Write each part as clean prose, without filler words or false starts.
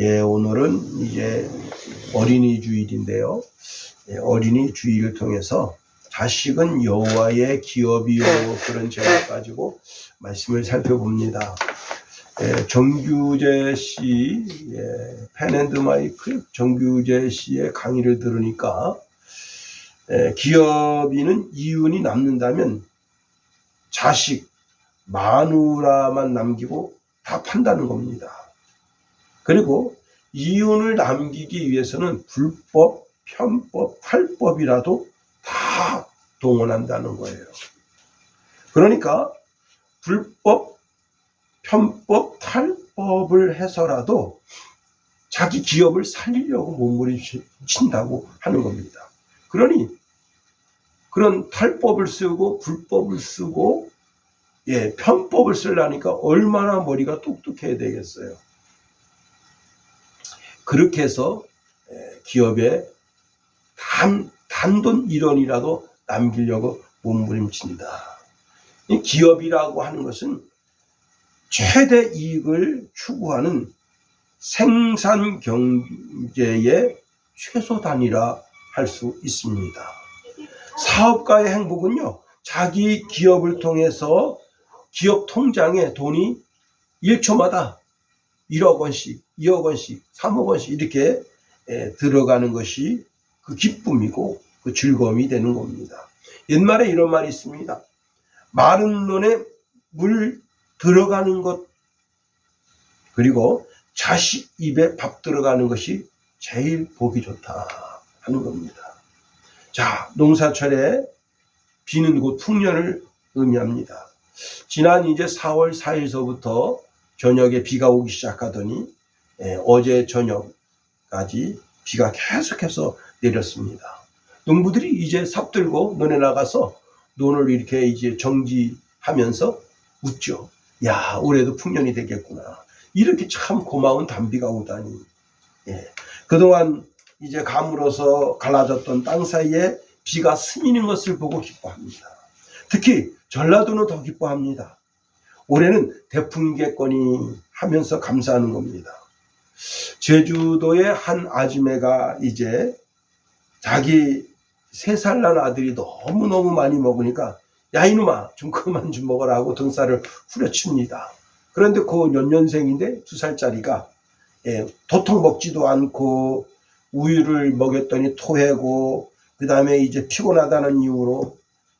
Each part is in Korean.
예, 오늘은 이제 어린이 주일인데요. 예, 어린이 주일을 통해서 자식은 여호와의 기업이요, 그런 제목 가지고 말씀을 살펴봅니다. 예, 정규재 씨, 펜앤드마이크 정규재 씨의 강의를 들으니까 기업인은 이윤이 남는다면 자식, 마누라만 남기고 다 판다는 겁니다. 그리고 이윤을 남기기 위해서는 불법, 편법, 탈법이라도 다 동원한다는 거예요. 그러니까 불법, 편법, 탈법을 해서라도 자기 기업을 살리려고 몸부림친다고 하는 겁니다. 그러니 그런 탈법을 쓰고 불법을 쓰고 편법을 쓰려니까 얼마나 머리가 똑똑해야 되겠어요. 그렇게 해서 기업에 단돈 1원이라도 남기려고 몸부림친다. 이 기업이라고 하는 것은 최대 이익을 추구하는 생산 경제의 최소단이라 할 수 있습니다. 사업가의 행복은요, 자기 기업을 통해서 기업 통장에 돈이 1초마다 1억 원씩, 2억 원씩, 3억 원씩 이렇게 들어가는 것이 그 기쁨이고 그 즐거움이 되는 겁니다. 옛말에 이런 말이 있습니다. 마른 논에 물 들어가는 것, 그리고 자식 입에 밥 들어가는 것이 제일 보기 좋다 하는 겁니다. 자, 농사철에 비는 곧 풍년을 의미합니다. 지난 이제 4월 4일서부터 저녁에 비가 오기 시작하더니 어제 저녁까지 비가 계속해서 내렸습니다. 농부들이 이제 삽들고 논에 나가서 논을 이렇게 이제 정지하면서 웃죠. 야, 올해도 풍년이 되겠구나. 이렇게 참 고마운 단비가 오다니. 그동안 이제 가물어서 갈라졌던 땅 사이에 비가 스미는 것을 보고 기뻐합니다. 특히 전라도는 더 기뻐합니다. 올해는 대풍개거니 하면서 감사하는 겁니다. 제주도의 한 아줌매가 이제 자기 3살 난 아들이 너무너무 많이 먹으니까 야, 이놈아 좀 그만 좀 먹어라 하고 등살을 후려칩니다. 그런데 그 연년생인데 2살짜리가 도통 먹지도 않고 우유를 먹였더니 토해고, 그 다음에 이제 피곤하다는 이유로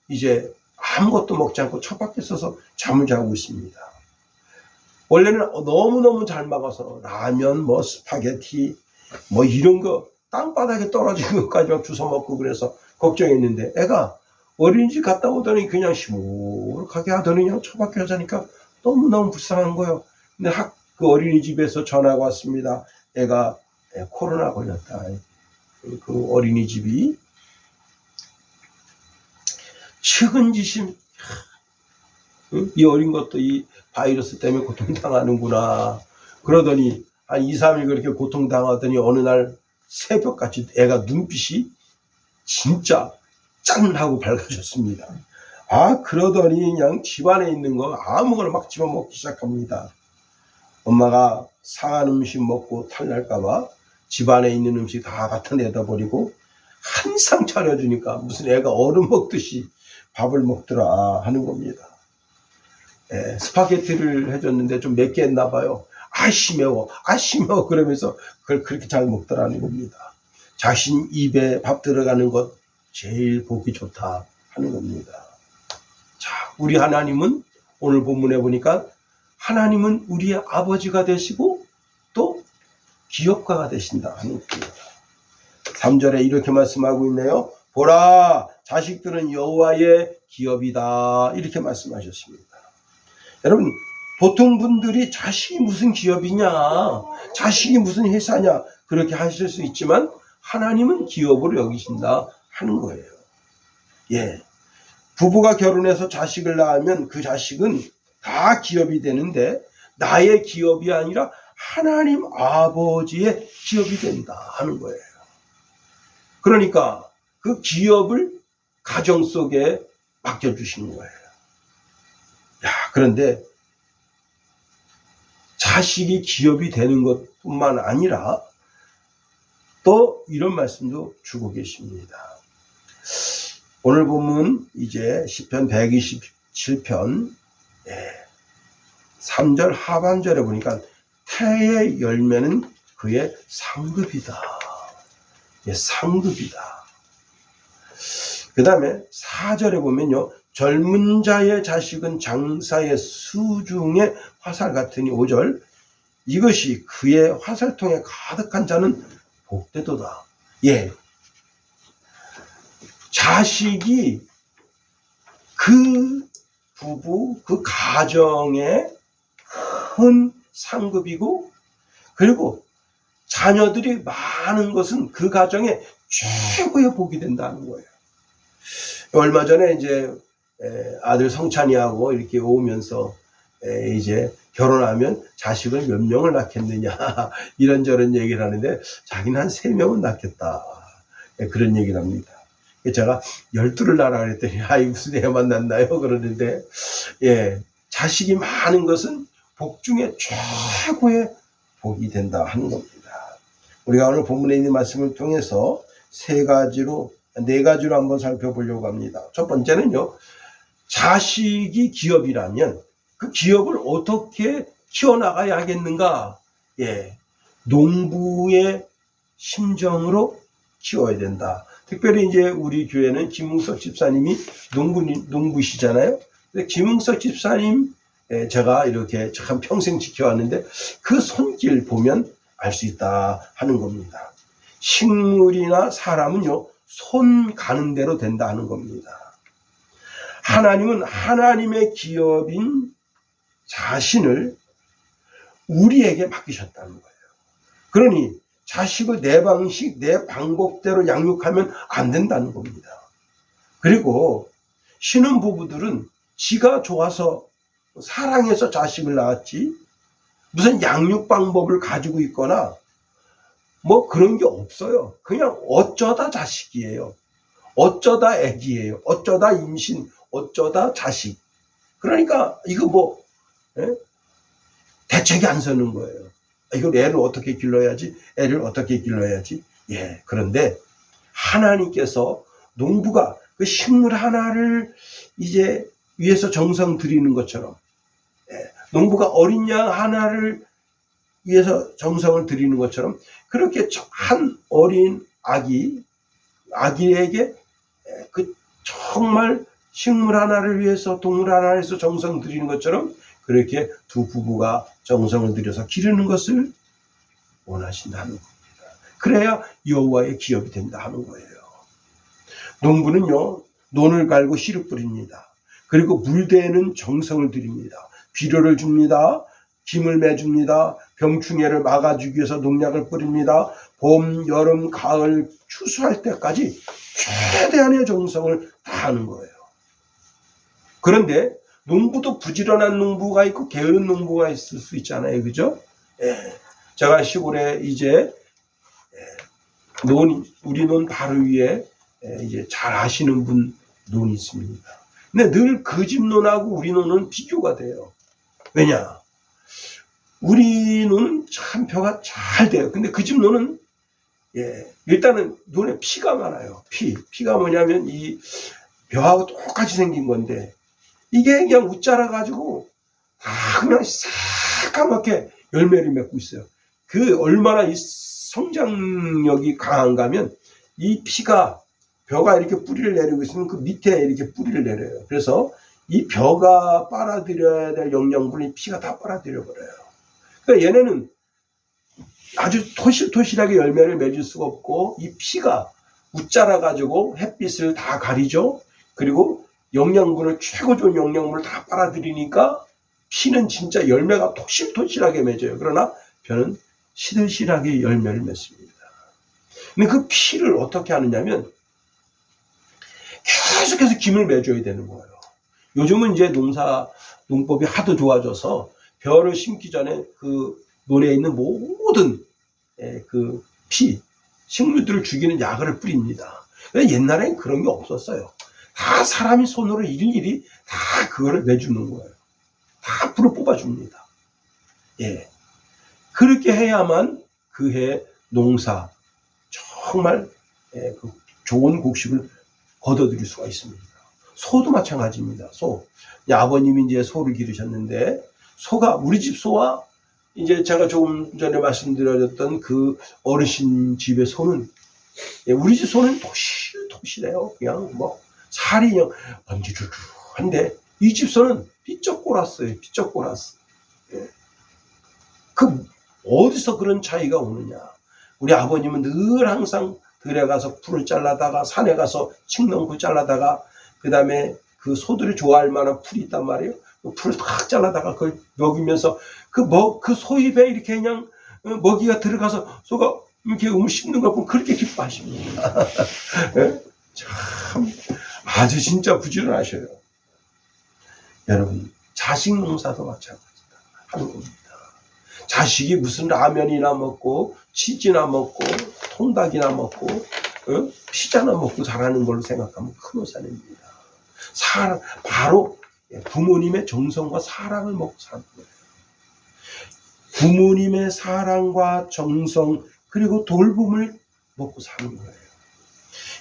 이제 아무것도 먹지 않고 처박혀 있어서 잠을 자고 있습니다. 원래는 너무너무 잘 먹어서 라면, 뭐 스파게티, 뭐 이런 거 땅바닥에 떨어진 것까지 막 주워 먹고 그래서 걱정했는데, 애가 어린이집 갔다 오더니 그냥 시무룩하게 하더니 그냥 처박혀 자니까 너무너무 불쌍한 거예요. 근데 그 어린이집에서 전화가 왔습니다. 애가 코로나 걸렸다. 그 어린이집이 측은지심, 이 어린 것도 이 바이러스 때문에 고통당하는구나. 그러더니 한 2, 3일 그렇게 고통당하더니 어느 날 새벽같이 애가 눈빛이 진짜 짠 하고 밝아졌습니다. 그러더니 그냥 집안에 있는 거 아무거나 막 집어먹기 시작합니다. 엄마가 상한 음식 먹고 탈날까봐 집안에 있는 음식 다 갖다 내다 버리고 한 상 차려주니까 무슨 애가 얼음 먹듯이 밥을 먹더라 하는 겁니다. 스파게티를 해줬는데 좀 맵게 했나 봐요. 아씨 매워 그러면서 그걸 그렇게 잘 먹더라는 겁니다. 자신 입에 밥 들어가는 것 제일 보기 좋다 하는 겁니다. 자, 우리 하나님은 오늘 본문에 보니까 하나님은 우리의 아버지가 되시고 또 기업가가 되신다 하는 겁니다. 3절에 이렇게 말씀하고 있네요. 보라, 자식들은 여호와의 기업이다 이렇게 말씀하셨습니다. 여러분, 보통 분들이 자식이 무슨 기업이냐, 자식이 무슨 회사냐 그렇게 하실 수 있지만 하나님은 기업으로 여기신다 하는 거예요. 부부가 결혼해서 자식을 낳으면 그 자식은 다 기업이 되는데 나의 기업이 아니라 하나님 아버지의 기업이 된다 하는 거예요. 그러니까 그 기업을 가정 속에 맡겨주시는 거예요. 그런데 자식이 기업이 되는 것도 뿐만 아니라 또 이런 말씀도 주고 계십니다. 오늘 보면 이제 시편 127편 3절 하반절에 보니까 태의 열매는 그의 상급이다. 상급이다. 그 다음에 4절에 보면요. 젊은 자의 자식은 장사의 수중의 화살 같으니 5절 이것이 그의 화살통에 가득한 자는 복되도다. 자식이 그 부부, 그 가정의 큰 상급이고 그리고 자녀들이 많은 것은 그 가정의 최고의 복이 된다는 거예요. 얼마 전에 이제 아들 성찬이하고 이렇게 오면서 이제 결혼하면 자식을 몇 명을 낳겠느냐 이런저런 얘기를 하는데 자기는 한 3명은 낳겠다 그런 얘기를 합니다. 제가 12를 낳으라 그랬더니 아이 무슨 애만 낳나요 그러는데 자식이 많은 것은 복 중에 최고의 복이 된다 하는 겁니다. 우리가 오늘 본문에 있는 말씀을 통해서 4가지로 한번 살펴보려고 합니다. 첫 번째는요. 자식이 기업이라면 그 기업을 어떻게 키워나가야 하겠는가? 농부의 심정으로 키워야 된다. 특별히 이제 우리 교회는 김웅석 집사님이 농부시잖아요. 근데 김웅석 집사님 제가 이렇게 참 평생 지켜왔는데 그 손길 보면 알 수 있다 하는 겁니다. 식물이나 사람은요, 손 가는 대로 된다 하는 겁니다. 하나님은 하나님의 기업인 자신을 우리에게 맡기셨다는 거예요. 그러니 자식을 내 방식, 내 방법대로 양육하면 안 된다는 겁니다. 그리고 신혼부부들은 지가 좋아서 사랑해서 자식을 낳았지 무슨 양육 방법을 가지고 있거나 뭐 그런 게 없어요. 그냥 어쩌다 자식이에요. 어쩌다 애기예요. 어쩌다 임신, 어쩌다 자식. 그러니까 이거 대책이 안 서는 거예요. 이걸 애를 어떻게 길러야지, 애를 어떻게 길러야지. 그런데 하나님께서 농부가 그 식물 하나를 이제 위해서 정성 들이는 것처럼 농부가 어린 양 하나를 위해서 정성을 들이는 것처럼 그렇게 한 어린 아기에게 그 정말 식물 하나를 위해서 동물 하나를 위해서 정성 들이는 것처럼 그렇게 두 부부가 정성을 들여서 기르는 것을 원하신다는 겁니다. 그래야 여호와의 기업이 된다 하는 거예요. 농부는요, 논을 갈고 씨를 뿌립니다. 그리고 물대에는 정성을 들입니다. 비료를 줍니다. 김을 매줍니다. 병충해를 막아주기 위해서 농약을 뿌립니다. 봄, 여름, 가을 추수할 때까지 최대한의 정성을 다하는 거예요. 그런데 농부도 부지런한 농부가 있고 게으른 농부가 있을 수 있잖아요. 그죠? 제가 시골에 이제 우리 논 바로 위에 이제 잘 아시는 분 논이 있습니다. 근데 늘 그 집 논하고 우리 논은 비교가 돼요. 왜냐? 우리 논은 참 벼가 잘 돼요. 근데 그 집 논은 일단은 논에 피가 많아요. 피가 뭐냐면 이 벼하고 똑같이 생긴 건데 이게 그냥 웃자라 가지고 그냥 새까맣게 열매를 맺고 있어요. 그 얼마나 이 성장력이 강한가면 이 피가 벼가 이렇게 뿌리를 내리고 있으면 그 밑에 이렇게 뿌리를 내려요. 그래서 이 벼가 빨아들여야 될 영양분이 피가 다 빨아들여 버려요. 그러니까 얘네는 아주 토실토실하게 열매를 맺을 수가 없고 이 피가 웃자라 가지고 햇빛을 다 가리죠. 그리고 영양분을 최고 좋은 영양분을 다 빨아들이니까 피는 진짜 열매가 토실토실하게 맺어요. 그러나 벼는 시들시들하게 열매를 맺습니다. 근데 그 피를 어떻게 하느냐면 계속해서 김을 매줘야 되는 거예요. 요즘은 이제 농법이 하도 좋아져서 벼를 심기 전에 그 논에 있는 모든 그 식물들을 죽이는 약을 뿌립니다. 옛날엔 그런 게 없었어요. 다 사람이 손으로 일일이 다 그거를 내주는 거예요. 다 불을 뽑아줍니다. 그렇게 해야만 그 해 농사 정말 그 좋은 곡식을 거둬들일 수가 있습니다. 소도 마찬가지입니다. 소. 아버님이 이제 소를 기르셨는데, 소가, 우리 집 소와 이제 제가 조금 전에 말씀드렸던 그 어르신 집의 소는, 우리 집 소는 토실토실해요. 그냥 뭐 살이 그냥 번지르르한데, 이 집 소는 삐쩍꼬랐어요. 삐쩍꼬랐어. 그 어디서 그런 차이가 오느냐? 우리 아버님은 늘 항상 들에 가서 풀을 잘라다가, 산에 가서 칡농풀 잘라다가, 그 다음에 그 소들이 좋아할 만한 풀이 있단 말이에요. 그 풀을 탁 잘라다가 그걸 먹이면서 그 소 입에 이렇게 그냥 먹이가 들어가서 소가 이렇게 음을 씹는 거 보면 그렇게 기뻐하십니다. 참 아주 진짜 부지런하셔요. 여러분, 자식 농사도 마찬가지다 하는 겁니다. 자식이 무슨 라면이나 먹고 치즈나 먹고 통닭이나 먹고 피자나 먹고 자라는 걸로 생각하면 큰 오산입니다. 바로 부모님의 정성과 사랑을 먹고 사는 거예요. 부모님의 사랑과 정성 그리고 돌봄을 먹고 사는 거예요.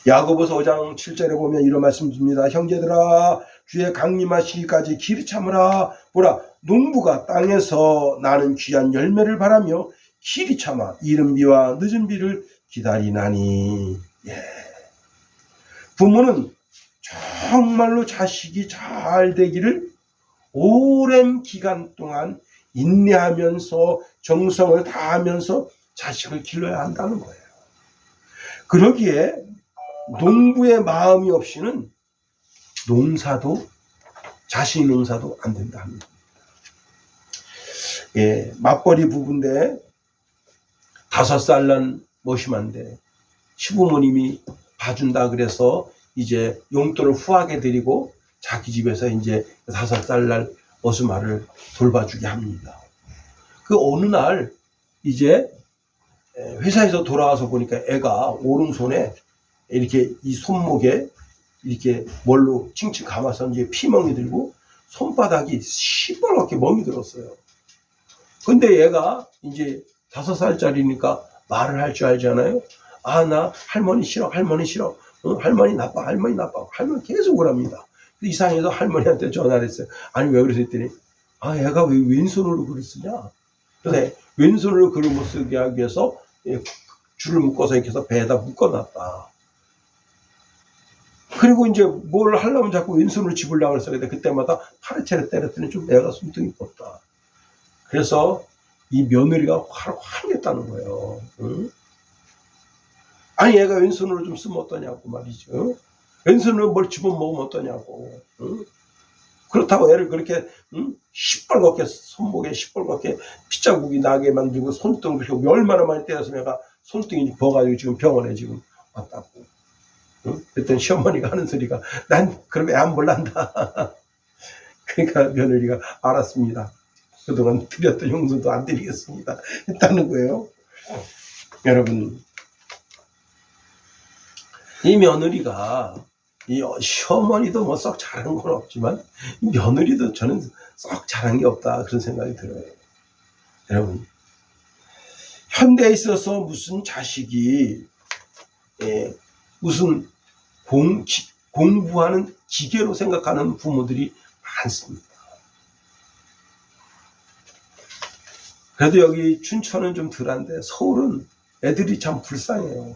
야고보서 5장 7절에 보면 이런 말씀 줍니다. 형제들아, 주의 강림하시기까지 길이 참으라. 보라, 농부가 땅에서 나는 귀한 열매를 바라며 길이 참아 이른 비와 늦은 비를 기다리나니. 부모는 정말로 자식이 잘 되기를 오랜 기간 동안 인내하면서 정성을 다하면서 자식을 길러야 한다는 거예요. 그러기에 농부의 마음이 없이는 자식 농사도 안 된다 합니다. 맞벌이 부부인데 5살 난 머시만데 시부모님이 봐준다 그래서 이제 용돈을 후하게 드리고 자기 집에서 이제 5살 날 어스마를 돌봐주게 합니다. 그 어느 날 이제 회사에서 돌아와서 보니까 애가 오른손에 이렇게 이 손목에 이렇게 뭘로 칭칭 감아서 이제 피멍이 들고 손바닥이 시뻘겋게 멍이 들었어요. 근데 얘가 이제 5살짜리니까 말을 할 줄 알잖아요. 나 할머니 싫어, 할머니 싫어. 할머니 나빠, 할머니 나빠. 할머니 계속 그럽니다. 이상해서 할머니한테 전화를 했어요. 아니, 왜 그러세요? 했더니, 얘가 왜 왼손으로 글을 쓰냐? 그래서 왼손으로 글을 못 쓰게 하기 위해서 줄을 묶어서 이렇게 해서 배에다 묶어놨다. 그리고 이제 뭘 하려면 자꾸 왼손으로 집으려고 그랬어요. 근데 그때마다 파리채를 때렸더니 좀 애가 손등이 뻗다. 그래서 이 며느리가 화냈다는 거예요. 응? 아니, 얘가 왼손으로 좀 쓰면 어떠냐고 말이죠. 왼손으로 뭘 집어먹으면 어떠냐고. 응? 그렇다고 애를 그렇게 시뻘겋게 손목에 시뻘겋게 피자국이 나게 만들고 손등을 그렇게 얼마나 많이 때렸으면 얘가 손등이 버가지고 지금 병원에 지금 왔다고. 응? 그랬더니 시어머니가 하는 소리가 난 그럼 애 안 볼란다. 그러니까 며느리가 알았습니다. 그동안 드렸던 용서도 안 드리겠습니다. 했다는 거예요. 여러분, 이 며느리가 이 시어머니도 뭐 썩 잘한 건 없지만 이 며느리도 저는 썩 잘한 게 없다 그런 생각이 들어요. 여러분, 현대에 있어서 무슨 자식이 무슨 공부하는 기계로 생각하는 부모들이 많습니다. 그래도 여기 춘천은 좀 덜한데 서울은 애들이 참 불쌍해요.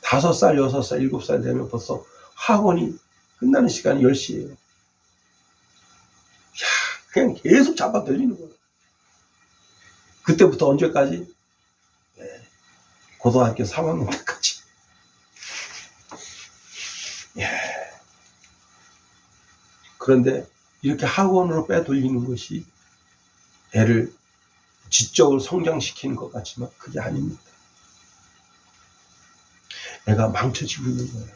5살, 6살, 7살 되면 벌써 학원이 끝나는 시간이 10시예요. 그냥 계속 잡아 들리는 거예요. 그때부터 언제까지? 고등학교 3학년 때까지. 그런데 이렇게 학원으로 빼돌리는 것이 애를 지적으로 성장시키는 것 같지만 그게 아닙니다. 애가 망쳐지고 있는 거예요.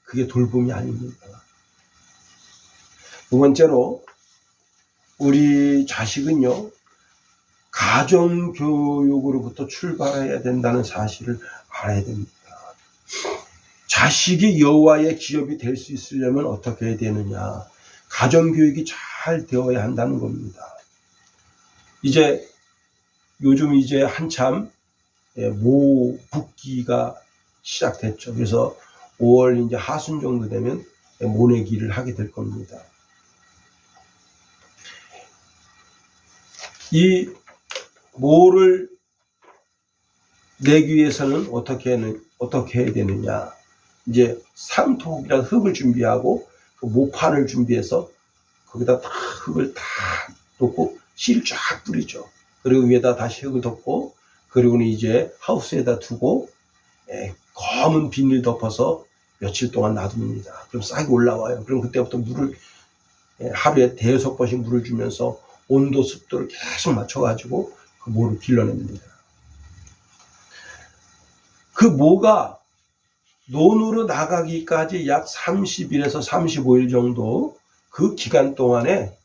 그게 돌봄이 아닙니다. 두 번째로, 우리 자식은요, 가정교육으로부터 출발해야 된다는 사실을 알아야 됩니다. 자식이 여호와의 기업이 될 수 있으려면 어떻게 해야 되느냐? 가정교육이 잘 되어야 한다는 겁니다. 이제 요즘 이제 한참 모붓기가 시작됐죠. 그래서 5월 이제 하순 정도 되면 모내기를 하게 될 겁니다. 이 모를 내기 위해서는 어떻게 해야 되느냐. 이제 상토흙이라는 흙을 준비하고 그 모판을 준비해서 거기다 다 흙을 다 덮고 씨를 쫙 뿌리죠. 그리고 위에다 다시 흙을 덮고, 그리고는 이제 하우스에다 두고 검은 비닐 덮어서 며칠 동안 놔둡니다. 그럼 싹이 올라와요. 그럼 그때부터 물을 하루에 5번씩 물을 주면서 온도 습도를 계속 맞춰가지고 그 모를 길러냅니다. 그 모가 논으로 나가기까지 약 30일에서 35일 정도 그 기간 동안에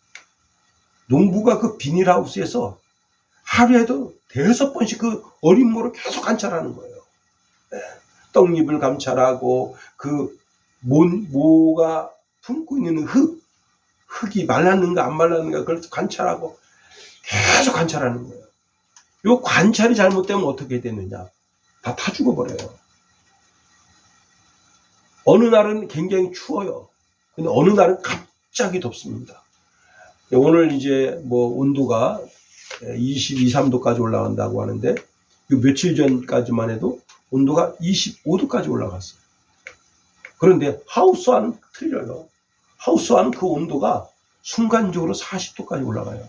농부가 그 비닐하우스에서 하루에도 5번씩 그 어린 모를 계속 관찰하는 거예요. 떡잎을 감찰하고 그 모가 품고 있는 흙이 말랐는가 안 말랐는가 그걸 관찰하고 계속 관찰하는 거예요. 이 관찰이 잘못되면 어떻게 되느냐. 다 타 죽어버려요. 어느 날은 굉장히 추워요. 근데 어느 날은 갑자기 덥습니다. 오늘 이제 뭐 온도가 22, 3도까지 올라간다고 하는데 며칠 전까지만 해도 온도가 25도까지 올라갔어요. 그런데 하우스와는 틀려요. 하우스와는 그 온도가 순간적으로 40도까지 올라가요.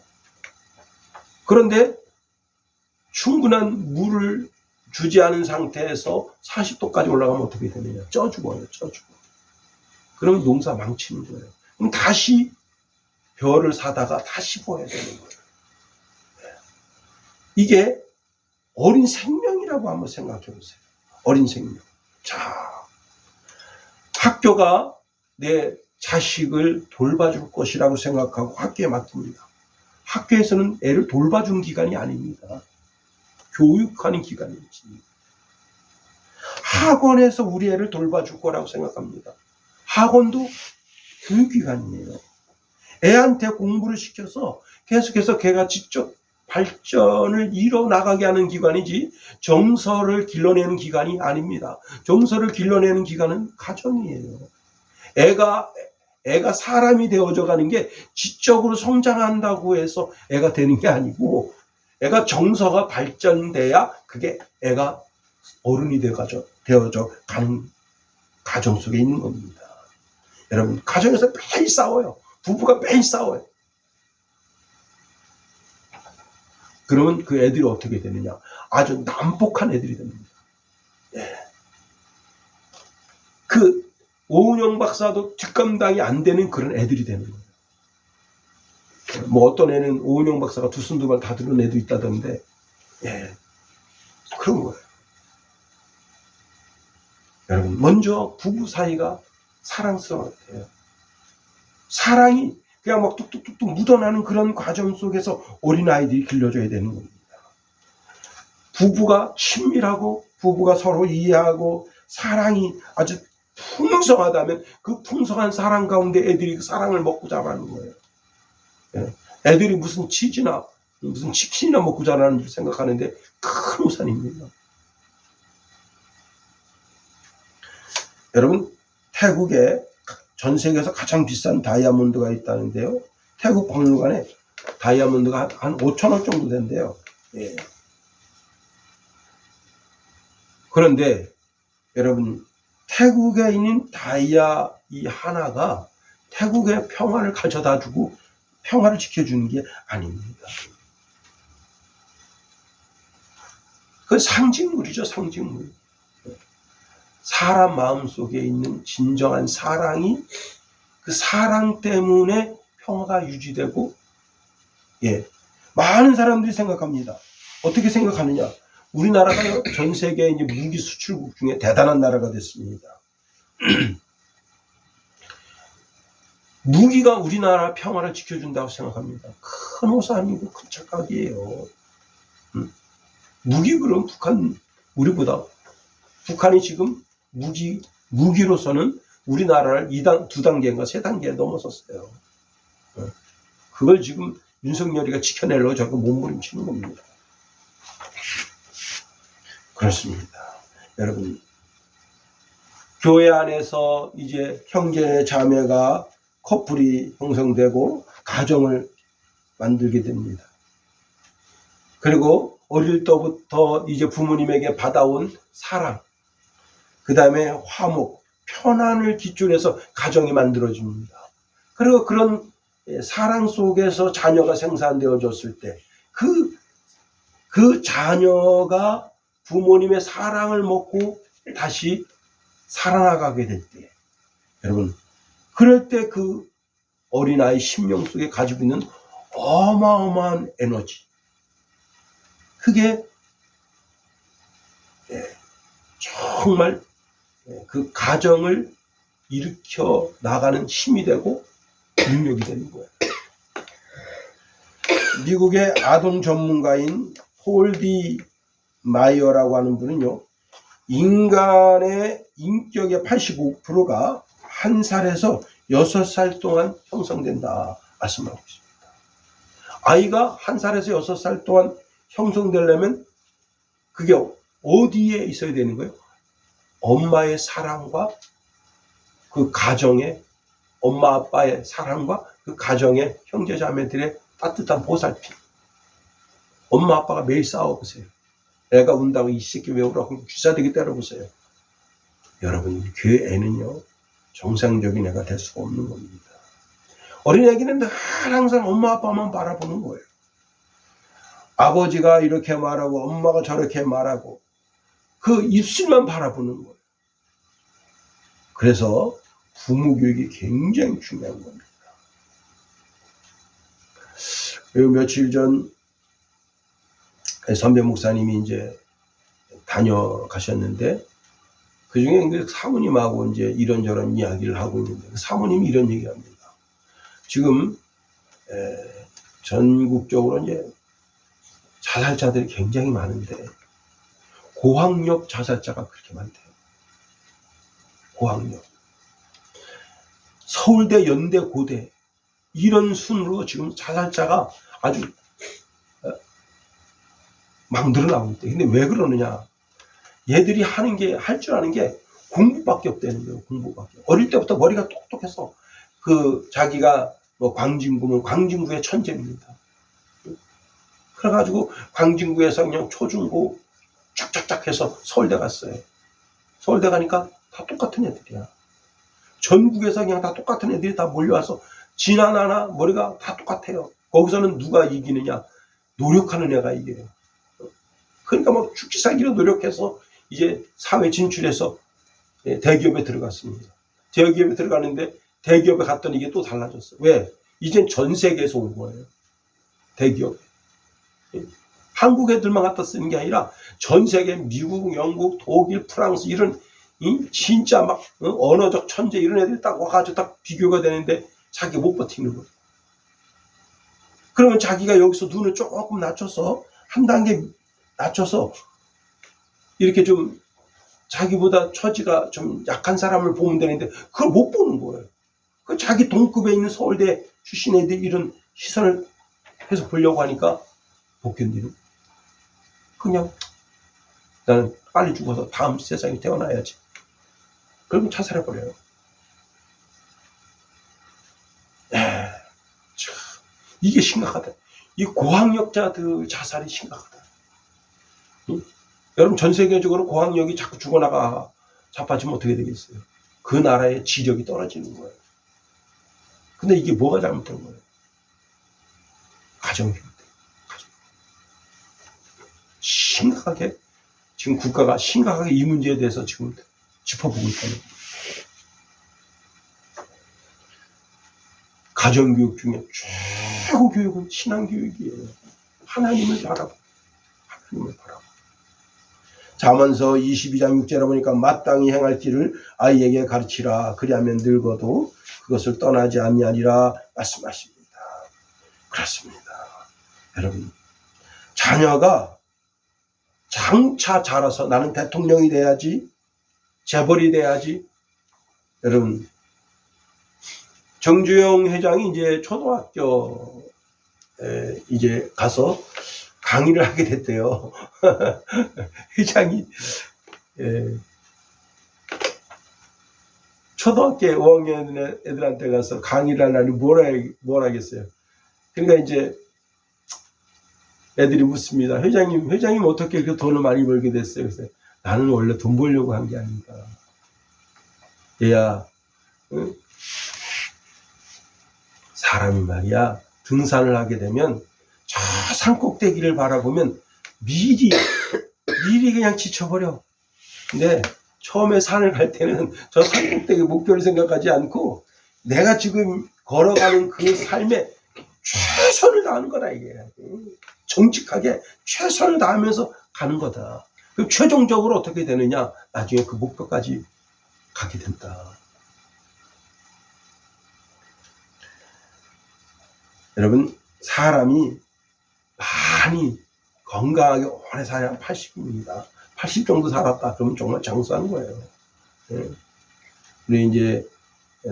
그런데 충분한 물을 주지 않은 상태에서 40도까지 올라가면 어떻게 되느냐. 쪄 죽어요. 쪄 죽어. 그러면 농사 망치는 거예요. 그럼 다시 벼를 사다가 다시 보아야 되는 거예요. 이게 어린 생명이라고 한번 생각해 보세요. 어린 생명. 자, 학교가 내 자식을 돌봐줄 것이라고 생각하고 학교에 맡깁니다. 학교에서는 애를 돌봐주는 기관이 아닙니다. 교육하는 기관이지. 학원에서 우리 애를 돌봐줄 거라고 생각합니다. 학원도 교육기관이에요. 애한테 공부를 시켜서 계속해서 걔가 직접 발전을 이뤄나가게 하는 기관이지 정서를 길러내는 기관이 아닙니다. 정서를 길러내는 기관은 가정이에요. 애가 사람이 되어져 가는 게 지적으로 성장한다고 해서 애가 되는 게 아니고 애가 정서가 발전돼야 그게 애가 어른이 되어져 가는 가정 속에 있는 겁니다. 여러분, 가정에서 매일 싸워요. 부부가 매일 싸워요. 그러면 그 애들이 어떻게 되느냐? 아주 난폭한 애들이 됩니다. 예. 그 오은영 박사도 뒷감당이 안 되는 그런 애들이 되는 거예요. 뭐 어떤 애는 오은영 박사가 두 손 두 발 다 들은 애도 있다던데, 예, 그런 거예요. 여러분, 먼저 부부 사이가 사랑스러워야 돼요. 사랑이 그냥 막 뚝뚝뚝뚝 묻어나는 그런 과정 속에서 어린아이들이 길러줘야 되는 겁니다. 부부가 친밀하고 부부가 서로 이해하고 사랑이 아주 풍성하다면 그 풍성한 사랑 가운데 애들이 그 사랑을 먹고 자라는 거예요. 예. 애들이 무슨 치즈나 무슨 치킨이나 먹고 자라는 줄 생각하는데 큰 우산입니다. 여러분, 태국에 전 세계에서 가장 비싼 다이아몬드가 있다는데요. 태국 박물관에 다이아몬드가 한 5천원 정도 된대요. 예. 그런데 여러분, 태국에 있는 다이아 이 하나가 태국의 평화를 가져다 주고 평화를 지켜주는 게 아닙니다. 그건 상징물이죠, 상징물. 사람 마음속에 있는 진정한 사랑이 그 사랑 때문에 평화가 유지되고, 예, 많은 사람들이 생각합니다. 어떻게 생각하느냐? 우리나라가 전 세계 이제 무기 수출국 중에 대단한 나라가 됐습니다. 무기가 우리나라 평화를 지켜준다고 생각합니다. 큰 오산이고 큰 착각이에요. 무기 그럼 우리보다 북한이 지금 무기로서는 우리나라를 2단계인가 3단계에 넘어섰어요. 그걸 지금 윤석열이가 지켜내려고 저렇게 몸부림치는 겁니다. 그렇습니다. 여러분, 교회 안에서 이제 형제 자매가 커플이 형성되고 가정을 만들게 됩니다. 그리고 어릴 때부터 이제 부모님에게 받아온 사랑, 그 다음에 화목, 편안을 기초로 해서 가정이 만들어집니다. 그리고 그런 사랑 속에서 자녀가 생산되어졌을 때 그 자녀가 부모님의 사랑을 먹고 다시 살아나가게 될 때, 여러분, 그럴 때 그 어린아이 심령 속에 가지고 있는 어마어마한 에너지, 그게 정말 그 가정을 일으켜 나가는 힘이 되고 능력이 되는 거예요. 미국의 아동 전문가인 폴 디 마이어라고 하는 분은요, 인간의 인격의 85%가 1살에서 6살 동안 형성된다 말씀하고 있습니다. 아이가 1살에서 6살 동안 형성되려면 그게 어디에 있어야 되는 거예요? 엄마의 사랑과 그 가정의 엄마 아빠의 사랑과 그 가정의 형제 자매들의 따뜻한 보살핌. 엄마 아빠가 매일 싸워보세요. 애가 운다고 이 새끼 왜 울어? 귀싸대기 때려보세요. 여러분, 그 애는요 정상적인 애가 될 수가 없는 겁니다. 어린애기는 늘 항상 엄마 아빠만 바라보는 거예요. 아버지가 이렇게 말하고 엄마가 저렇게 말하고 그 입술만 바라보는 거예요. 그래서 부모 교육이 굉장히 중요한 겁니다. 그리고 며칠 전 선배 목사님이 이제 다녀가셨는데, 그 중에 사모님하고 이제 이런저런 이야기를 하고 있는데, 사모님이 이런 얘기 합니다. 지금 전국적으로 이제 자살자들이 굉장히 많은데, 고학력 자살자가 그렇게 많대요. 고학력. 서울대, 연대, 고대, 이런 순으로 지금 자살자가 아주 막 늘어나고 있대. 근데 왜 그러느냐? 얘들이 할 줄 아는 게 공부밖에 없다는 거예요. 공부밖에. 어릴 때부터 머리가 똑똑해서 자기가 뭐 광진구면 광진구의 천재입니다. 그래가지고 광진구에서 그냥 초중고 쫙쫙쫙 해서 서울대 갔어요. 서울대 가니까 다 똑같은 애들이야. 전국에서 그냥 다 똑같은 애들이 다 몰려와서 지나나나 머리가 다 똑같아요. 거기서는 누가 이기느냐? 노력하는 애가 이겨요. 그러니까 막 죽기 살기로 노력해서 이제 사회 진출해서 대기업에 들어갔습니다. 대기업에 들어가는데 대기업에 갔더니 이게 또 달라졌어요. 왜? 이젠 전 세계에서 온 거예요. 대기업에. 한국 애들만 갖다 쓰는 게 아니라 전 세계 미국, 영국, 독일, 프랑스 이런 진짜 막 언어적 천재 이런 애들이 딱 와가지고 딱 비교가 되는데 자기가 못 버티는 거예요. 그러면 자기가 여기서 눈을 조금 낮춰서 한 단계 낮춰서 이렇게 좀 자기보다 처지가 좀 약한 사람을 보면 되는데 그걸 못 보는 거예요. 그 자기 동급에 있는 서울대 출신 애들이 이런 시선을 해서 보려고 하니까 못 견디는. 그냥 나는 빨리 죽어서 다음 세상에 태어나야지. 그러면 자살해버려요. 이게 심각하다. 이 고학력자들 자살이 심각하다. 여러분, 전 세계적으로 고학력이 자꾸 죽어나가 자빠지면 어떻게 되겠어요? 그 나라의 지력이 떨어지는 거예요. 근데 이게 뭐가 잘못된 거예요? 가정교육. 심각하게 지금 국가가 심각하게 이 문제에 대해서 지금 짚어보고 있다는 거예요. 가정교육 중에 최고 교육은 신앙교육이에요. 하나님을 바라보고. 잠언서 22장 6절에 보니까 마땅히 행할 길을 아이에게 가르치라. 그리하면 늙어도 그것을 떠나지 아니하리라 말씀하십니다. 그렇습니다. 여러분, 자녀가 장차 자라서 나는 대통령이 돼야지, 재벌이 돼야지. 여러분, 정주영 회장이 이제 초등학교에 이제 가서 강의를 하게 됐대요. 회장이 초등학교 5학년 애들한테 가서 강의를 하려니 뭘 하겠어요. 그러니까 이제 애들이 묻습니다. 회장님 어떻게 그 돈을 많이 벌게 됐어요? 그래서 나는 원래 돈 벌려고 한 게 아니다. 얘야, 응? 사람이 말이야, 등산을 하게 되면 저 산 꼭대기를 바라보면 미리 그냥 지쳐버려. 근데 처음에 산을 갈 때는 저 산 꼭대기 목표를 생각하지 않고 내가 지금 걸어가는 그 삶에 최선을 다하는 거다, 이게. 정직하게 최선을 다하면서 가는 거다. 그 최종적으로 어떻게 되느냐? 나중에 그 목표까지 가게 된다. 여러분, 사람이 많이 건강하게 오래 살아야 80입니다. 80 정도 살았다 그러면 정말 장수하는 거예요. 우리 이제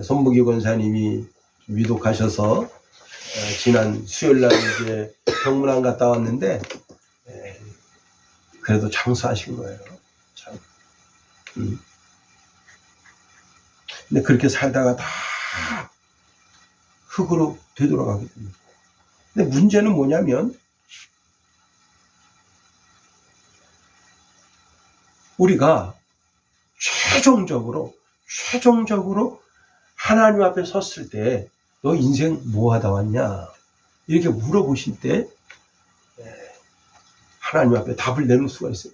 손부기 권사님이 위독하셔서 지난 수요일날 이제 병문안 갔다 왔는데 그래도 장수하신 거예요. 참. 근데 그렇게 살다가 다 흙으로 되돌아가게 됩니다. 근데 문제는 뭐냐면 우리가 최종적으로 하나님 앞에 섰을 때 너 인생 뭐 하다 왔냐? 이렇게 물어보실 때 하나님 앞에 답을 내놓을 수가 있어요.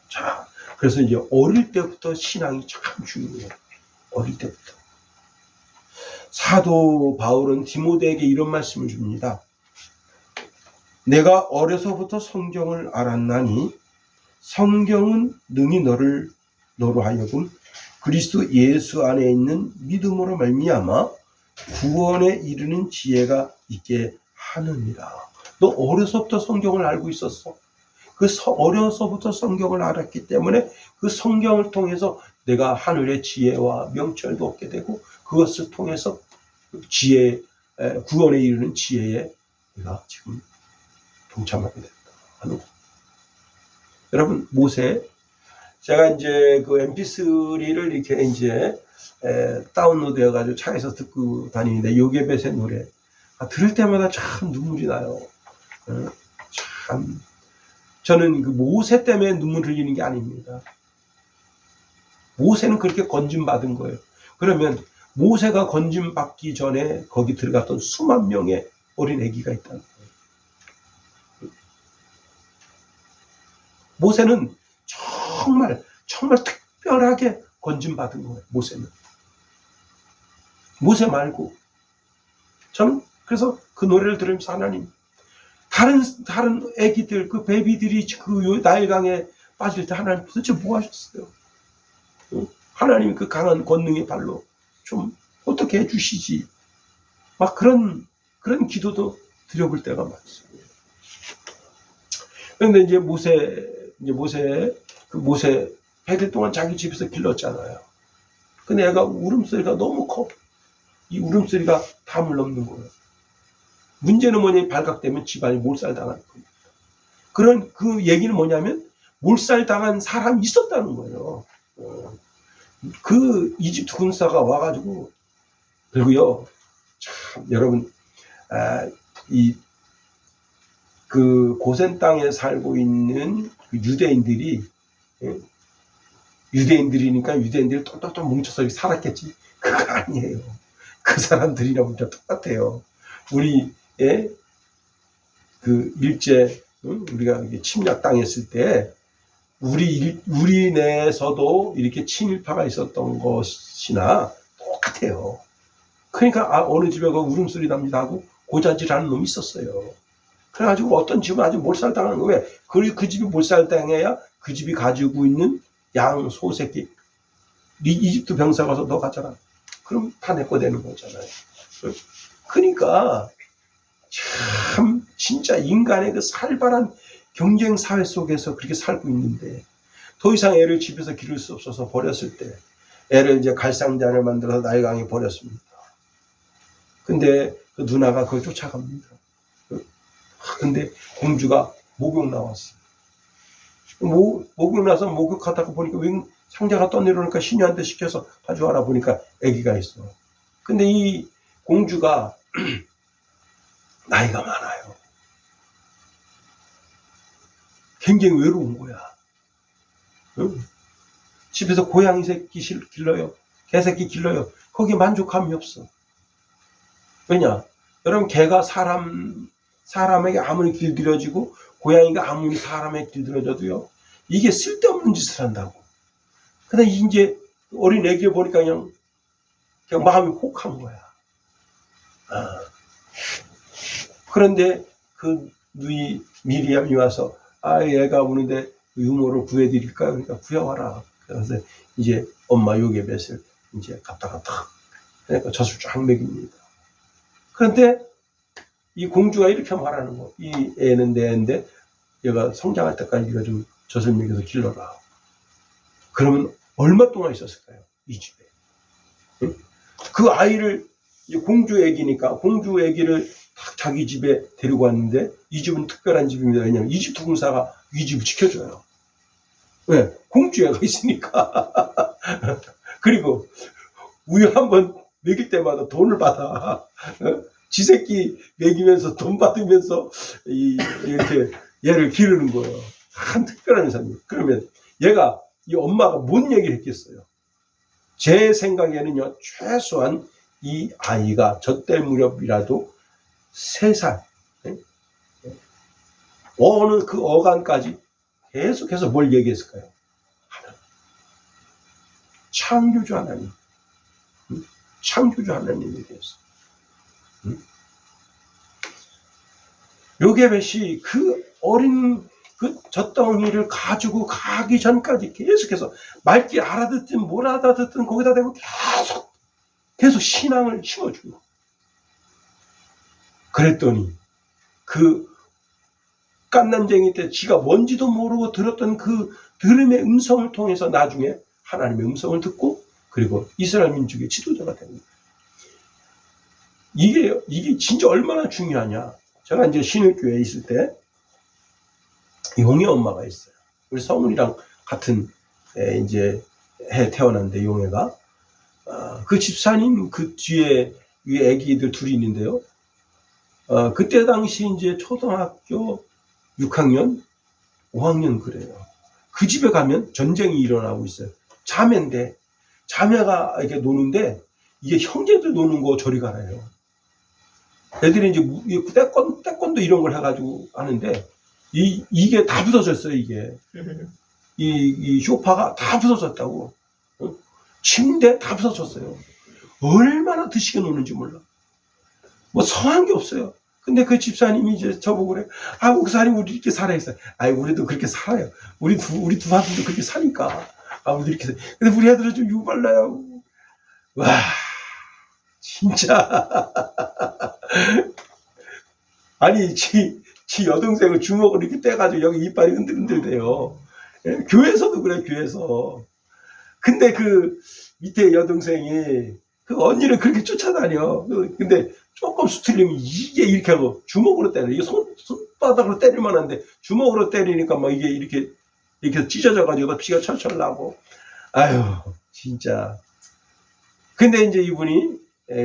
자, 그래서 이제 어릴 때부터 신앙이 참 중요해요. 어릴 때부터. 사도 바울은 디모데에게 이런 말씀을 줍니다. 내가 어려서부터 성경을 알았나니 성경은 능히 너로 하여금 그리스도 예수 안에 있는 믿음으로 말미암아 구원에 이르는 지혜가 있게 하느니라. 너 어려서부터 성경을 알고 있었어. 어려서부터 성경을 알았기 때문에 그 성경을 통해서 내가 하늘의 지혜와 명철도 얻게 되고 그것을 통해서 구원에 이르는 지혜에 내가 지금 동참하게 됐다 하는 거. 여러분, 모세, 제가 이제 그 MP3를 이렇게 이제 다운로드 해가지고 차에서 듣고 다니는데 요게벳의 노래 들을 때마다 참 눈물이 나요. 참 저는 그 모세 때문에 눈물 흘리는 게 아닙니다. 모세는 그렇게 건짐받은 거예요. 그러면 모세가 건짐받기 전에 거기 들어갔던 수만 명의 어린 아기가 있다는 거예요. 모세는 정말 특별하게 건짐받은 거예요. 모세 말고 저는 그래서 그 노래를 들으면서 하나님, 다른 아기들, 그 베비들이 그 나일강에 빠질 때 하나님 도대체 뭐 하셨어요? 하나님 그 강한 권능의 발로 좀 어떻게 해주시지? 막 그런 기도도 드려볼 때가 많습니다. 그런데 이제 모세 100일 동안 자기 집에서 길렀잖아요. 근데 애가 울음소리가 너무 커. 이 울음소리가 담을 넘는 거예요. 문제는 뭐냐면 발각되면 집안이 몰살당하는 겁니다. 그 얘기는 뭐냐면 몰살당한 사람이 있었다는 거예요. 그 이집트 군사가 와가지고, 그리고요, 참 여러분, 그 고센 땅에 살고 있는 그 유대인들이니까 유대인들이 똘똘똘 뭉쳐서 살았겠지. 그거 아니에요. 그 사람들이랑 우리가 똑같아요. 우리 그 일제, 우리가 침략 당했을 때 우리 내에서도 이렇게 친일파가 있었던 것이나 똑같아요. 그러니까 어느 집에 그 울음소리 납니다 하고 고자질하는 놈이 있었어요. 그래가지고 어떤 집은 아주 몰살당하는 거예요. 왜? 그 집이 몰살당해야 그 집이 가지고 있는 양, 소 새끼, 이집트 병사 가서 너 가져라. 그럼 다 내 거 되는 거잖아요. 그러니까 참 진짜 인간의 그 살벌한 경쟁 사회 속에서 그렇게 살고 있는데 더 이상 애를 집에서 기를 수 없어서 버렸을 때 애를 이제 갈상자를 만들어서 나일강에 버렸습니다. 근데 그 누나가 그걸 쫓아갑니다. 근데 공주가 목욕 나왔어요. 목욕 나서 목욕하다가 보니까 웬 상자가 떠내려오니까 신녀한테 시켜서 가져와라 보니까 아기가 있어. 근데 이 공주가 나이가 많아요. 굉장히 외로운 거야. 응? 집에서 고양이 새끼 길러요. 개새끼 길러요. 거기에 만족감이 없어. 왜냐? 여러분, 개가 사람에게 아무리 길들여지고 고양이가 아무리 사람에게 길들여져도요, 이게 쓸데없는 짓을 한다고. 근데 이제 어린 애기를 보니까 그냥 마음이 혹한 거야. 그런데 그 누이 미리암이 와서 얘가 우는데 유모를 구해드릴까요? 그러니까 구해와라. 그래서 이제 엄마 요괴뱃을 이제 갖다가 탁 그러니까 젖을 쫙 먹입니다. 그런데 이 공주가 이렇게 말하는 거. 이 애는 내 애인데 얘가 성장할 때까지 네가 좀 젖을 먹여서 길러라. 그러면 얼마 동안 있었을까요? 이 집에. 응? 그 아이를 공주 애기니까 공주 애기를 딱 자기 집에 데리고 왔는데 이 집은 특별한 집입니다. 왜냐하면 이 집 두공사가 이 집을 지켜줘요. 왜? 공주 애가 있으니까. 그리고 우유 한번 먹일 때마다 돈을 받아. 지 새끼 먹이면서 돈 받으면서 이렇게 얘를 기르는 거예요. 참 특별한 사람이에요. 그러면 얘가 이 엄마가 뭔 얘기를 했겠어요? 제 생각에는요, 최소한 이 아이가 저때 무렵이라도 3살, 어느 그 어간까지 계속해서 뭘 얘기했을까요? 하나님. 창조주 하나님. 창조주 하나님에 대해서. 요게벳이 그 어린 그 젖덩이를 가지고 가기 전까지 계속해서 말귀 알아듣든 뭘 알아듣든 거기다 대고 계속 신앙을 심어주고 그랬더니 그 깐난쟁이 때 지가 뭔지도 모르고 들었던 그 들음의 음성을 통해서 나중에 하나님의 음성을 듣고 그리고 이스라엘 민족의 지도자가 되는 거예요. 이게 진짜 얼마나 중요하냐. 제가 이제 신일교회에 있을 때 용의 엄마가 있어요. 우리 성훈이랑 같은 이제 해 태어났는데 용애가 그 집사님 그 뒤에 위에 아기들 둘이 있는데요. 그때 당시 이제 초등학교 6학년, 5학년 그래요. 그 집에 가면 전쟁이 일어나고 있어요. 자매인데 자매가 이렇게 노는데 이게 형제들 노는 거 저리 가라요. 애들이 이제 태권도 이런 걸 해가지고 하는데 이게 다 부서졌어요. 이게 이 쇼파가 다 부서졌다고. 침대 다 부서졌어요. 얼마나 드시게 노는지 몰라. 뭐 성한 게 없어요. 근데 그 집사님이 이제 저보고 그래. 목사님 우리 이렇게 살아있어요. 우리도 그렇게 살아요. 우리 두 아들도 그렇게 사니까. 우리도 이렇게. 근데 우리 애들은 좀 유발라요. 와, 진짜. 아니, 지 여동생을 주먹을 이렇게 떼가지고 여기 이빨이 흔들흔들대요. 교회에서도 그래, 교회에서. 근데 그 밑에 여동생이 그 언니를 그렇게 쫓아다녀. 근데 조금 수틀리면 이게 이렇게 하고 주먹으로 때려. 이게 손바닥으로 때릴 만한데 주먹으로 때리니까 막 이게 이렇게 찢어져가지고 피가 철철 나고. 아유, 진짜. 근데 이제 이분이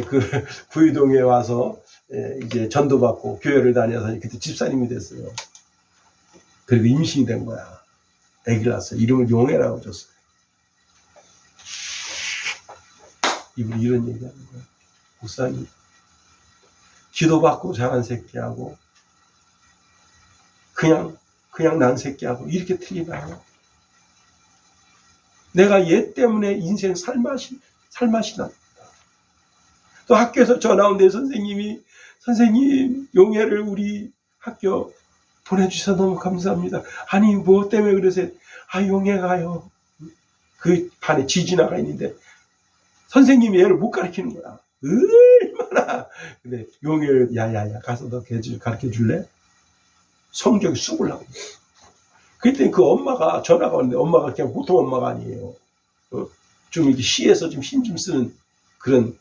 그 구이동에 와서 이제 전도받고 교회를 다녀서 그때 집사님이 됐어요. 그리고 임신이 된 거야. 아기를 낳았어요. 이름을 용애라고 줬어요. 이분이 이런 얘기하는 거예요. 목사님, 기도받고 자란 새끼하고 그냥 난 새끼하고 이렇게 틀리나요? 내가 얘 때문에 인생 살맛이 났다. 또 학교에서 전화 온 내 선생님이 선생님 용애를 우리 학교 보내주셔서 너무 감사합니다. 아니 뭐 때문에 그러세요? 용애가요. 그 반에 지지나가 있는데 선생님이 얘를 못 가르치는 거야. 얼마나. 근데 용애 야야야 가서 너 가르쳐 줄래? 성적이 쑥을 나고. 그랬더니 그 엄마가 전화가 왔는데 엄마가 그냥 보통 엄마가 아니에요. 좀 이렇게 시에서 좀 힘 좀 쓰는 그런,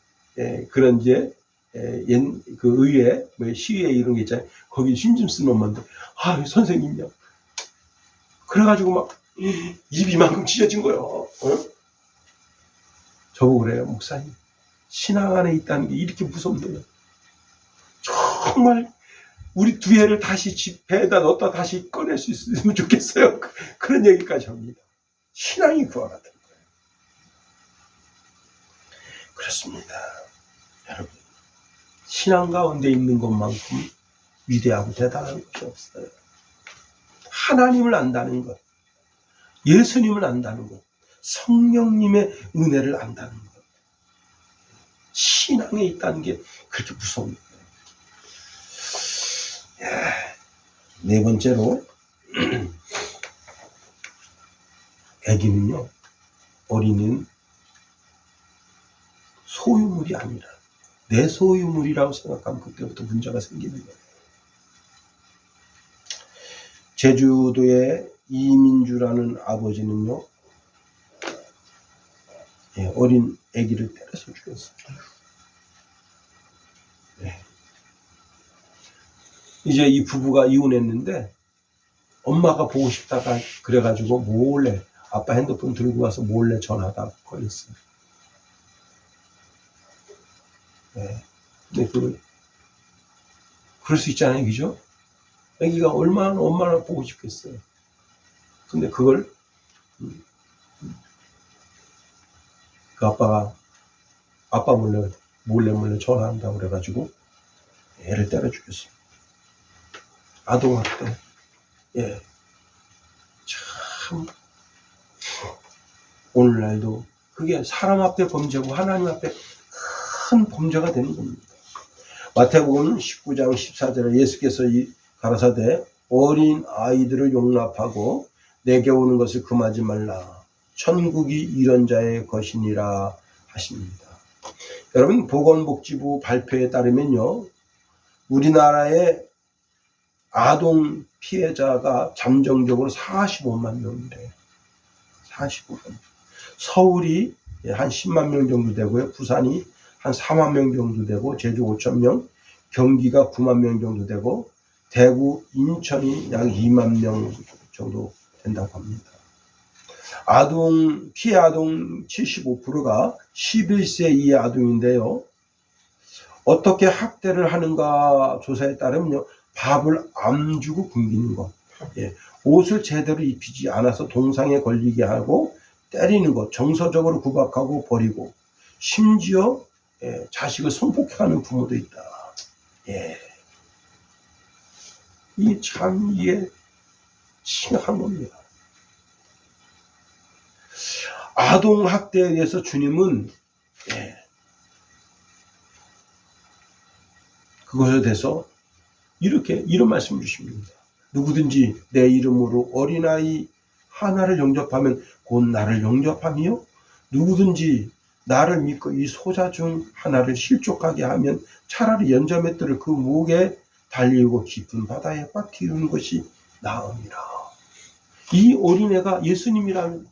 그런 이제, 그 의회, 뭐 시의회 이런 게 있잖아요. 거기 힘 좀 쓰는 엄마인데, 아, 선생님이요. 그래가지고 막, 입이 이만큼 찢어진 거예요. 어? 저보고 그래요. 목사님, 신앙 안에 있다는 게 이렇게 무섭네요. 정말 우리 두 해를 다시 집회에다 넣었다 다시 꺼낼 수 있으면 좋겠어요. 그런 얘기까지 합니다. 신앙이 그와 같은 거예요. 그렇습니다. 여러분, 신앙 가운데 있는 것만큼 위대하고 대단한 것이 없어요. 하나님을 안다는 것, 예수님을 안다는 것, 성령님의 은혜를 안다는 것, 신앙에 있다는 게 그렇게 무서운 거예요. 네 번째로 아기는요, 어린이는 소유물이 아니라 내 소유물이라고 생각하면 그때부터 문제가 생기는 거예요. 제주도의 이민주라는 아버지는요, 어린 아기를 때려서 죽였어요. 네. 이제 이 부부가 이혼했는데 엄마가 보고 싶다가 그래가지고 몰래 아빠 핸드폰 들고 와서 몰래 전화다 걸렸어요. 네. 근데 그럴 수 있잖아요, 그죠? 아기가 얼마나 보고 싶겠어요. 근데 그걸 그 아빠 몰래 전화한다고 그래가지고 애를 때려 죽였어요. 아동학대. 예. 참, 오늘날도 그게 사람 앞에 범죄고 하나님 앞에 큰 범죄가 되는 겁니다. 마태복음 19장 14절에 예수께서 가라사대 어린 아이들을 용납하고 내게 오는 것을 금하지 말라. 천국이 이런 자의 것이니라 하십니다. 여러분, 보건복지부 발표에 따르면요, 우리나라의 아동 피해자가 잠정적으로 45만 명이래요. 45만. 서울이 한 10만 명 정도 되고요. 부산이 한 4만 명 정도 되고, 제주 5천 명, 경기가 9만 명 정도 되고, 대구, 인천이 약 2만 명 정도 된다고 합니다. 피해 아동 75%가 11세 이하 아동인데요. 어떻게 학대를 하는가 조사에 따르면요, 밥을 안 주고 굶기는 것, 옷을 제대로 입히지 않아서 동상에 걸리게 하고 때리는 것, 정서적으로 구박하고 버리고, 심지어 자식을 성폭행하는 부모도 있다. 이게 참 이게 심각한 겁니다. 아동 학대에 대해서 주님은 그것에 대해서 이런 말씀 주십니다. 누구든지 내 이름으로 어린아이 하나를 영접하면 곧 나를 영접하며, 누구든지 나를 믿고 이 소자 중 하나를 실족하게 하면 차라리 연자맷돌을 그 목에 달리고 깊은 바다에 빠뜨리는 것이 나으니라. 이 어린애가 예수님이라면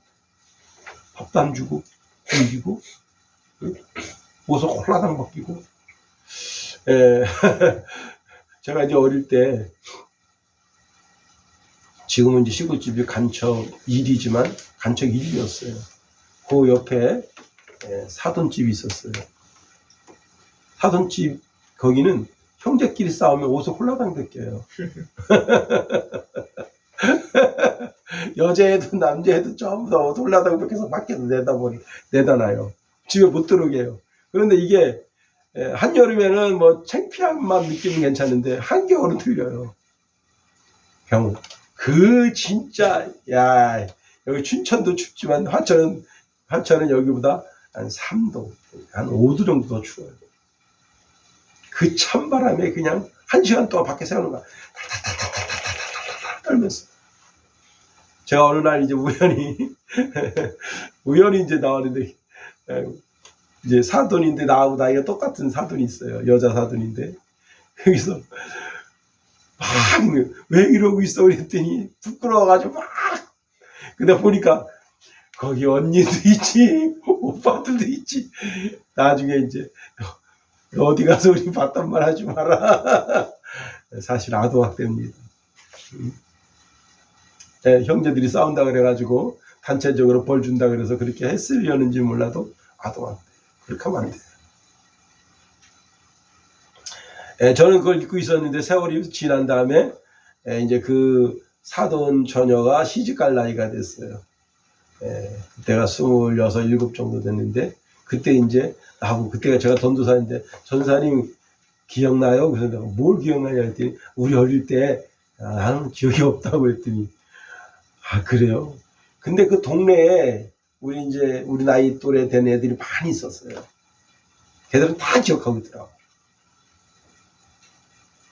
밥도 안 주고 굶기고 옷을 홀라당 벗기고. 제가 이제 어릴 때, 지금은 이제 시골집이 간척 1이지만 간척 1이었어요. 그 옆에 사돈집이 있었어요. 사돈집 거기는 형제끼리 싸우면 옷을 홀라당 벗겨요. 여자애도 남자애도 전부 다 옷 홀라당 벗겨서 밖에서 내다 놔요. 집에 못 들어오게 해요. 그런데 이게 한여름에는 뭐 창피함만 느끼면 괜찮은데 한겨울은 틀려요. 경우 진짜 여기 춘천도 춥지만 화천은 여기보다 한 3도 한 5도 정도 더 추워요. 그 찬바람에 그냥 1시간 동안 밖에 세우는 거야. 떨면서. 제가 어느 날 이제 우연히 이제 나왔는데, 이제 사돈인데 나하고 나이가 똑같은 사돈이 있어요. 여자 사돈인데. 여기서 왜 이러고 있어 그랬더니 부끄러워가지고 근데 보니까 거기 언니도 있지, 오빠들도 있지. 나중에 이제 어디 가서 우리 봤단 말 하지 마라. 사실 아동학대입니다. 네, 형제들이 싸운다 그래가지고 단체적으로 벌 준다 그래서 그렇게 했으려는지 몰라도 아동학대. 그렇게 하면 안 돼요. 저는 그걸 잊고 있었는데 세월이 지난 다음에 이제 그 사돈 처녀가 시집갈 나이가 됐어요. 그때가 26, 7 정도 됐는데 그때 이제 나하고 그때가 제가 전도사인데 전사님 기억나요? 그래서 내가 뭘 기억나냐 했더니 우리 어릴 때 나는 기억이 없다고 했더니 아 그래요? 근데 그 동네에 우리 나이 또래 된 애들이 많이 있었어요. 걔들은 다 기억하고 있더라고.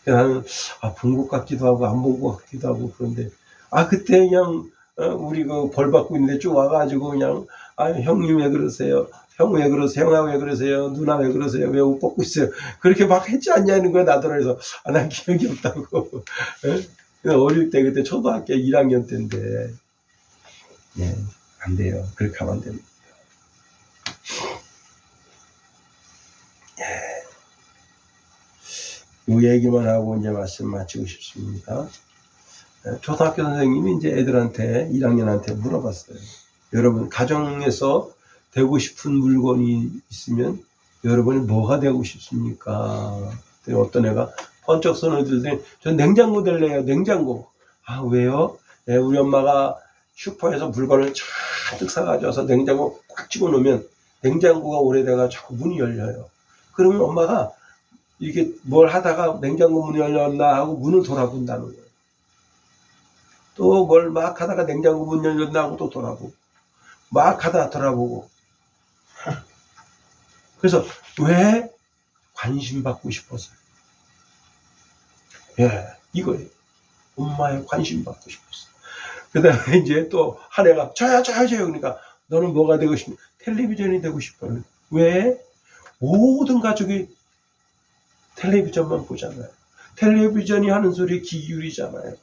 나는 본 것 같기도 하고 안 본 것 같기도 하고 그런데 그때 그냥 우리 그 벌 받고 있는데 쭉 와가지고 그냥 형님 왜 그러세요? 형 왜 그러세요? 형아 왜 그러세요? 누나 왜 그러세요? 왜 옷 벗고 있어요? 그렇게 막 했지 않냐는 거야 나더러. 그래서 난 기억이 없다고. 어릴 때 그때 초등학교 1학년 때인데 안 돼요. 그렇게 하면 안 됩니다. 이 얘기만 하고 이제 말씀 마치고 싶습니다. 초등학교 선생님이 이제 애들한테 1학년한테 물어봤어요. 여러분 가정에서 되고 싶은 물건이 있으면 여러분이 뭐가 되고 싶습니까? 어떤 애가 번쩍 손을 들더니 전 냉장고 될래요. 냉장고. 왜요? 우리 엄마가 슈퍼에서 물건을 잔뜩 사가져서 냉장고 꽉 집어넣으면 냉장고가 오래돼가 자꾸 문이 열려요. 그러면 엄마가 이게 뭘 하다가 냉장고 문이 열렸나 하고 문을 돌아본다는 거예요. 또 뭘 막 하다가 냉장고 문 열렸나 하고 또 돌아보고 막 하다 돌아보고. 그래서 왜? 관심 받고 싶어서요. 이거예요. 엄마의 관심 받고 싶었어. 그 다음에 이제 또 한 애가 저요 그러니까 너는 뭐가 되고 싶니? 텔레비전이 되고 싶어요. 왜? 모든 가족이 텔레비전만 보잖아요. 텔레비전이 하는 소리에 귀 기울이잖아요.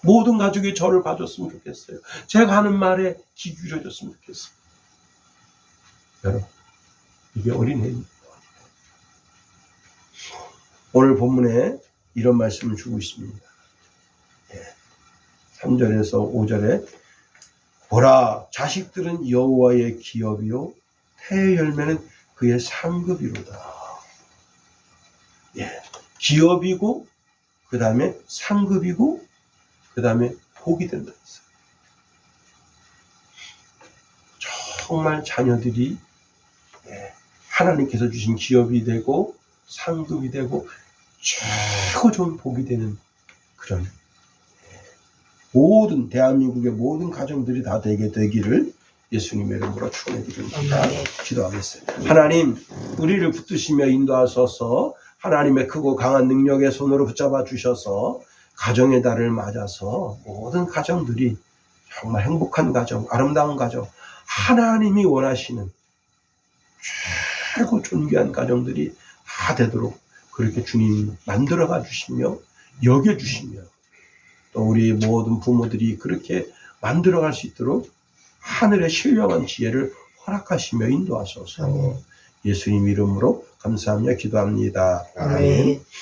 모든 가족이 저를 봐줬으면 좋겠어요. 제가 하는 말에 귀 기울여줬으면 좋겠어요. 여러분, 이게 어린애입니다. 오늘 본문에 이런 말씀을 주고 있습니다. 3절에서 5절에 보라, 자식들은 여호와의 기업이요 태의 열매는 그의 상급이로다. 기업이고 그 다음에 상급이고 그 다음에 복이 된다 했어요. 정말 자녀들이 하나님께서 주신 기업이 되고 상급이 되고 최고 좋은 복이 되는 그런 모든 대한민국의 모든 가정들이 다 되게 되기를 예수님의 이름으로 축원해드립니다. 기도하겠어요. 하나님, 우리를 붙드시며 인도하셔서 하나님의 크고 강한 능력의 손으로 붙잡아 주셔서 가정의 달을 맞아서 모든 가정들이 정말 행복한 가정, 아름다운 가정, 하나님이 원하시는 최고 존귀한 가정들이 다 되도록 그렇게 주님 만들어가 주시며 여겨주시며 또 우리 모든 부모들이 그렇게 만들어갈 수 있도록 하늘의 신령한 지혜를 허락하시며 인도하소서. 예수님 이름으로 감사하며 기도합니다. 아멘.